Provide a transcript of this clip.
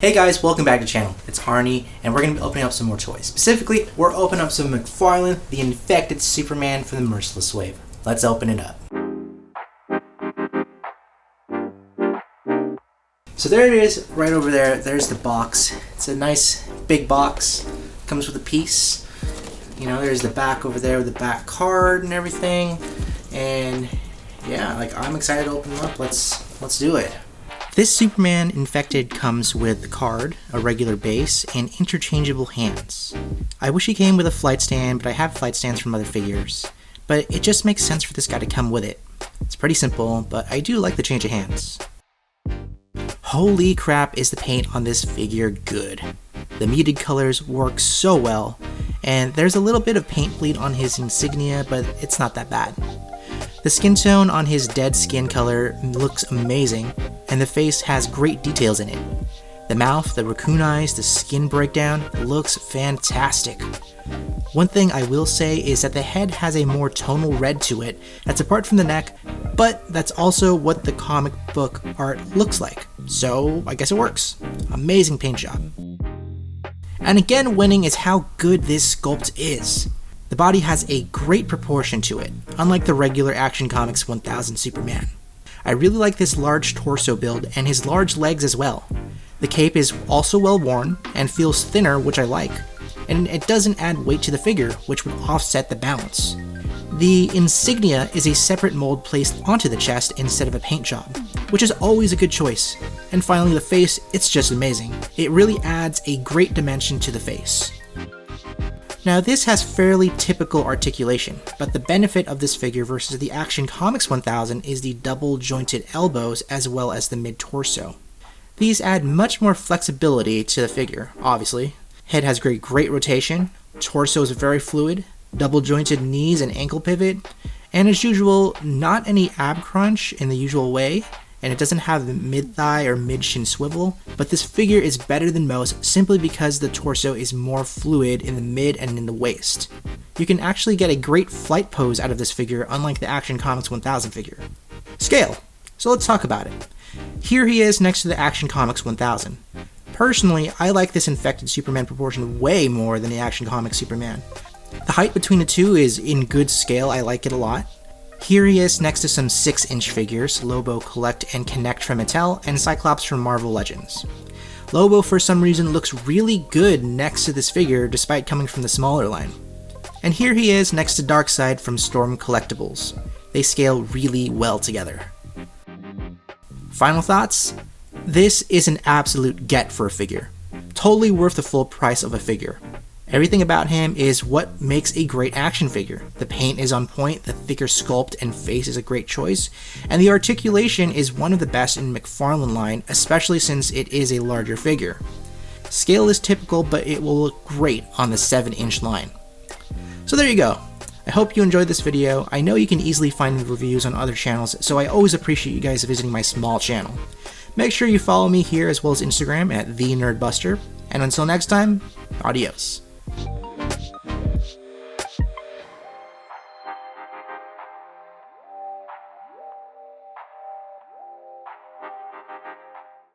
Hey guys, welcome back to the channel. It's Arnie, and we're going to be opening up some more toys. Specifically, we're opening up some McFarlane, the infected Superman from the Merciless wave. Let's open it up. So there it is, right over there. There's the box. It's a nice big box. Comes with a piece. You know, there's the back over there with the back card and everything. And yeah, like I'm excited to open them up. Let's do it. This Superman Infected comes with the card, a regular base, and interchangeable hands. I wish he came with a flight stand, but I have flight stands from other figures. But it just makes sense for this guy to come with it. It's pretty simple, but I do like the change of hands. Holy crap, is the paint on this figure good. The muted colors work so well, and there's a little bit of paint bleed on his insignia, but it's not that bad. The skin tone on his dead skin color looks amazing, and the face has great details in it. The mouth, the raccoon eyes, the skin breakdown looks fantastic. One thing I will say is that the head has a more tonal red to it that's apart from the neck, but that's also what the comic book art looks like, so I guess it works. Amazing paint job. And again, winning is how good this sculpt is. The body has a great proportion to it, unlike the regular Action Comics 1000 Superman. I really like this large torso build and his large legs as well. The cape is also well worn and feels thinner, which I like, and it doesn't add weight to the figure, which would offset the balance. The insignia is a separate mold placed onto the chest instead of a paint job, which is always a good choice. And finally the face, it's just amazing. It really adds a great dimension to the face. Now this has fairly typical articulation, but the benefit of this figure versus the Action Comics 1000 is the double jointed elbows as well as the mid-torso. These add much more flexibility to the figure, obviously. Head has great rotation, torso is very fluid, double jointed knees and ankle pivot, and as usual, not any ab crunch in the usual way, and it doesn't have the mid-thigh or mid-shin swivel, but this figure is better than most simply because the torso is more fluid in the mid and in the waist. You can actually get a great flight pose out of this figure, unlike the Action Comics 1000 figure. Scale. So let's talk about it. Here he is next to the Action Comics 1000. Personally, I like this infected Superman proportion way more than the Action Comics Superman. The height between the two is in good scale, I like it a lot. Here he is next to some 6-inch figures, Lobo, Collect, and Connect from Mattel, and Cyclops from Marvel Legends. Lobo for some reason looks really good next to this figure despite coming from the smaller line. And here he is next to Darkseid from Storm Collectibles. They scale really well together. Final thoughts? This is an absolute get for a figure. Totally worth the full price of a figure. Everything about him is what makes a great action figure. The paint is on point, the thicker sculpt and face is a great choice, and the articulation is one of the best in McFarlane line, especially since it is a larger figure. Scale is typical, but it will look great on the 7-inch line. So there you go. I hope you enjoyed this video. I know you can easily find reviews on other channels, so I always appreciate you guys visiting my small channel. Make sure you follow me here as well as Instagram at TheNerdBuster, and until next time, adios.